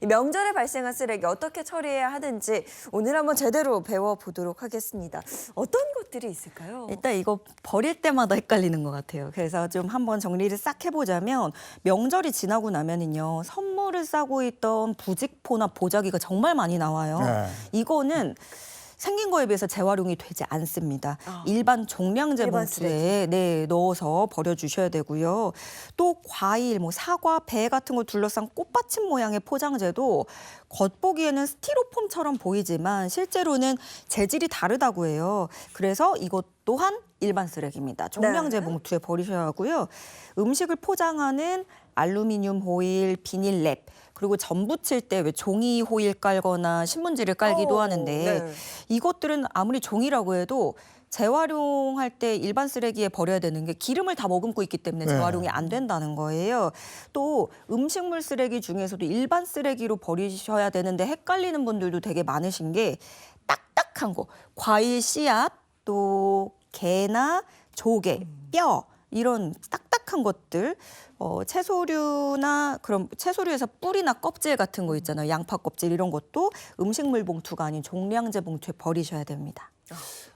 이 명절에 발생한 쓰레기 어떻게 처리해야 하는지 오늘 한번 제대로 배워보도록 하겠습니다. 어떤 것들이 있을까요? 일단 이거 버릴 때마다 헷갈리는 것 같아요. 그래서 좀 한번 정리를 싹 해보자면 명절이 지나고 나면은요, 선물을 싸고 있던 부직포나 보자기가 정말 많이 나와요. 네. 이거는 생긴 거에 비해서 재활용이 되지 않습니다. 일반 종량제 일반 봉투에 넣어서 버려주셔야 되고요. 또 과일, 사과, 배 같은 걸 둘러싼 꽃받침 모양의 포장재도 겉보기에는 스티로폼처럼 보이지만 실제로는 재질이 다르다고 해요. 그래서 이것 또한 일반 쓰레기입니다. 종량제 네. 봉투에 버리셔야 하고요. 음식을 포장하는 알루미늄 호일, 비닐랩, 그리고 전 부칠 때 왜 종이 호일 깔거나 신문지를 깔기도 하는데 네. 이것들은 아무리 종이라고 해도 재활용할 때 일반 쓰레기에 버려야 되는 게 기름을 다 머금고 있기 때문에 네. 재활용이 안 된다는 거예요. 또 음식물 쓰레기 중에서도 일반 쓰레기로 버리셔야 되는데 헷갈리는 분들도 되게 많으신 게 딱딱한 거, 과일 씨앗, 또 게나 조개, 뼈 이런 딱딱한 것들, 채소류나 그럼 채소류에서 뿌리나 껍질 같은 거 있잖아요. 양파 껍질 이런 것도 음식물 봉투가 아닌 종량제 봉투에 버리셔야 됩니다.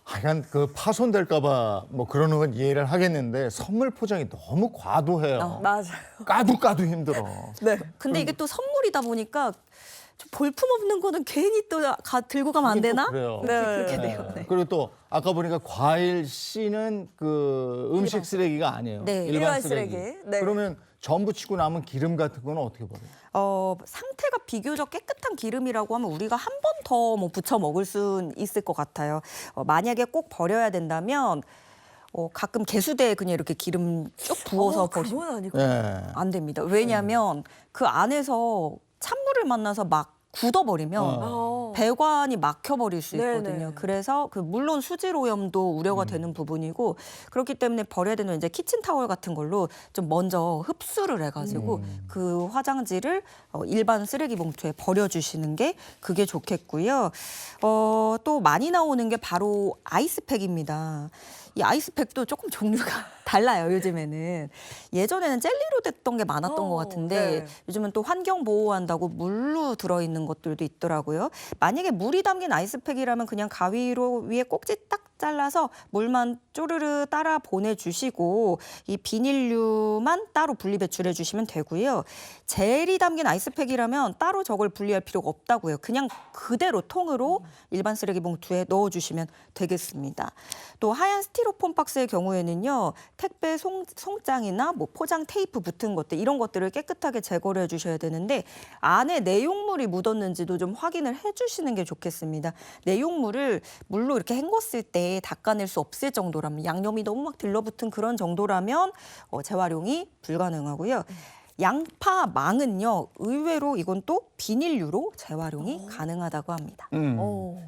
하여간 그 파손될까봐 뭐 그러는 건 이해를 하겠는데 선물 포장이 너무 과도해요. 맞아요. 까도 힘들어. 네. 근데 이게 또 선물이다 보니까 좀 볼품 없는 거는 괜히 또 들고 가면 안 되나? 그래요. 네. 그렇게 돼요. 네. 그리고 또 아까 보니까 과일 씨는 그 음식 일반 쓰레기가 아니에요. 네. 일반 쓰레기. 네. 그러면 전 부치고 남은 기름 같은 거는 어떻게 버려요? 상태가 비교적 깨끗한 기름이라고 하면 우리가 한 번 더 부쳐 먹을 수 있을 것 같아요. 만약에 꼭 버려야 된다면 가끔 개수대에 그냥 이렇게 기름 쭉 부어서 버리면 그건 아니고. 네. 안 됩니다. 왜냐하면 그 안에서 찬물을 만나서 막 굳어버리면 배관이 막혀버릴 수 네네. 있거든요. 그래서 물론 수질 오염도 우려가 되는 부분이고 그렇기 때문에 버려야 되는 이제 키친타월 같은 걸로 좀 먼저 흡수를 해가지고 그 화장지를 일반 쓰레기 봉투에 버려주시는 게 그게 좋겠고요. 또 많이 나오는 게 바로 아이스팩입니다. 이 아이스팩도 조금 종류가 달라요, 요즘에는. 예전에는 젤리로 됐던 게 많았던 것 같은데 네. 요즘은 또 환경 보호한다고 물로 들어있는 것들도 있더라고요. 만약에 물이 담긴 아이스팩이라면 그냥 가위로 위에 꼭지 딱 잘라서 물만 쪼르르 따라 보내주시고 이 비닐류만 따로 분리 배출해 주시면 되고요. 젤이 담긴 아이스팩이라면 따로 저걸 분리할 필요가 없다고요. 그냥 그대로 통으로 일반 쓰레기 봉투에 넣어주시면 되겠습니다. 또 하얀 스티로폼 박스의 경우에는요. 택배 송장이나 포장 테이프 붙은 것들 이런 것들을 깨끗하게 제거를 해주셔야 되는데 안에 내용물이 묻었는지도 좀 확인을 해주시는 게 좋겠습니다. 내용물을 물로 이렇게 헹궜을 때 닦아낼 수 없을 정도라면 양념이 너무 막 들러붙은 그런 정도라면 재활용이 불가능하고요. 양파 망은요. 의외로 이건 또 비닐류로 재활용이 가능하다고 합니다.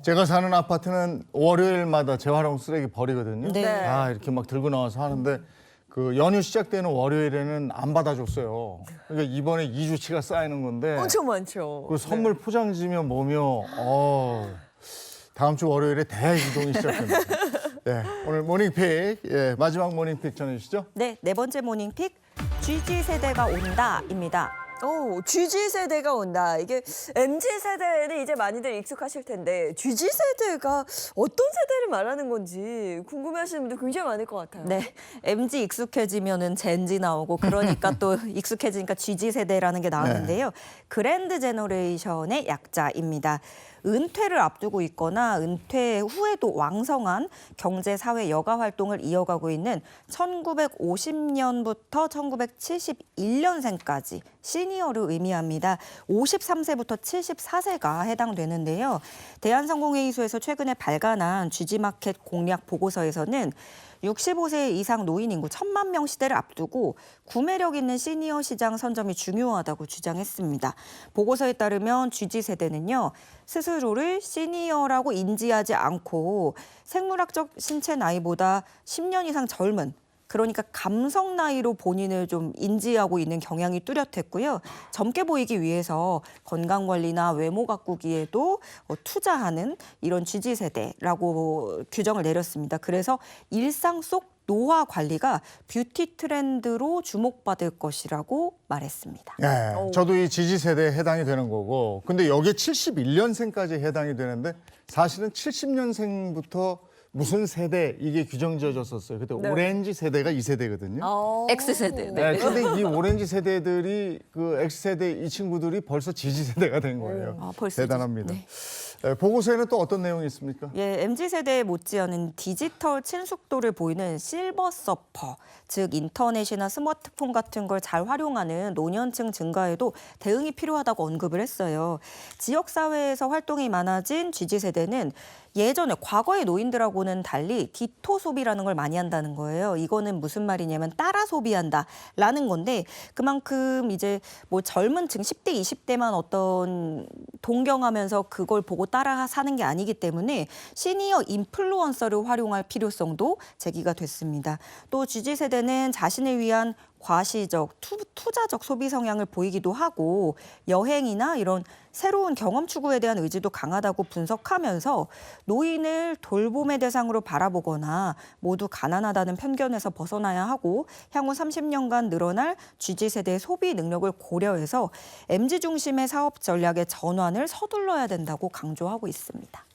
제가 사는 아파트는 월요일마다 재활용 쓰레기 버리거든요. 네. 이렇게 막 들고 나와서 하는데 그 연휴 시작되는 월요일에는 안 받아줬어요. 그러니까 이번에 2주치가 쌓이는 건데 엄청 많죠. 그 선물 포장지며 뭐며 다음 주 월요일에 대이동이 시작됩니다. 네, 오늘 모닝픽 마지막 모닝픽 전해주시죠. 네, 네 번째 모닝픽 GZ 세대가 온다입니다. GZ 세대가 온다. 이게 MZ 세대는 이제 많이들 익숙하실 텐데 GZ 세대가 어떤 세대를 말하는 건지 궁금해하시는 분들 굉장히 많을 것 같아요. 네, MZ 익숙해지면은 젠지 나오고 그러니까 또 익숙해지니까 GZ 세대라는 게 나왔는데요. 그랜드 제너레이션의 약자입니다. 은퇴를 앞두고 있거나 은퇴 후에도 왕성한 경제, 사회, 여가 활동을 이어가고 있는 1950년부터 1971년생까지 시니어를 의미합니다. 53세부터 74세가 해당되는데요. 대한성공회의소에서 최근에 발간한 GG마켓 공략 보고서에서는 65세 이상 노인 인구 1,000만 명 시대를 앞두고 구매력 있는 시니어 시장 선점이 중요하다고 주장했습니다. 보고서에 따르면 GZ 세대는요. 스스로를 시니어라고 인지하지 않고 생물학적 신체 나이보다 10년 이상 젊은 그러니까 감성 나이로 본인을 좀 인지하고 있는 경향이 뚜렷했고요. 젊게 보이기 위해서 건강관리나 외모 가꾸기에도 투자하는 이런 GZ 세대라고 규정을 내렸습니다. 그래서 일상 속 노화 관리가 뷰티 트렌드로 주목받을 것이라고 말했습니다. 예, 저도 이 지지 세대에 해당이 되는 거고, 근데 여기에 71년생까지 해당이 되는데 사실은 70년생부터 무슨 세대 이게 규정 지어졌었어요. 그때 네. 오렌지 세대가 이 세대거든요. X세대. 네, 근데 이 오렌지 세대들이 그 X세대 이 친구들이 벌써 지지 세대가 된 거예요. 아, 벌써 대단합니다. 네. 예, 보고서에는 또 어떤 내용이 있습니까? 예, MZ세대에 못지않은 디지털 친숙도를 보이는 실버 서퍼, 즉 인터넷이나 스마트폰 같은 걸 잘 활용하는 노년층 증가에도 대응이 필요하다고 언급을 했어요. 지역사회에서 활동이 많아진 GZ세대는 예전에 과거의 노인들하고는 달리 디토 소비라는 걸 많이 한다는 거예요. 이거는 무슨 말이냐면 따라 소비한다라는 건데 그만큼 이제 뭐 젊은 층 10대, 20대만 어떤 동경하면서 그걸 보고 따라 사는 게 아니기 때문에 시니어 인플루언서를 활용할 필요성도 제기가 됐습니다. 또 GZ세대는 자신을 위한 과시적, 투자적 소비 성향을 보이기도 하고 여행이나 이런 새로운 경험 추구에 대한 의지도 강하다고 분석하면서 노인을 돌봄의 대상으로 바라보거나 모두 가난하다는 편견에서 벗어나야 하고 향후 30년간 늘어날 GZ세대의 소비 능력을 고려해서 MZ 중심의 사업 전략의 전환을 서둘러야 된다고 강조하고 있습니다.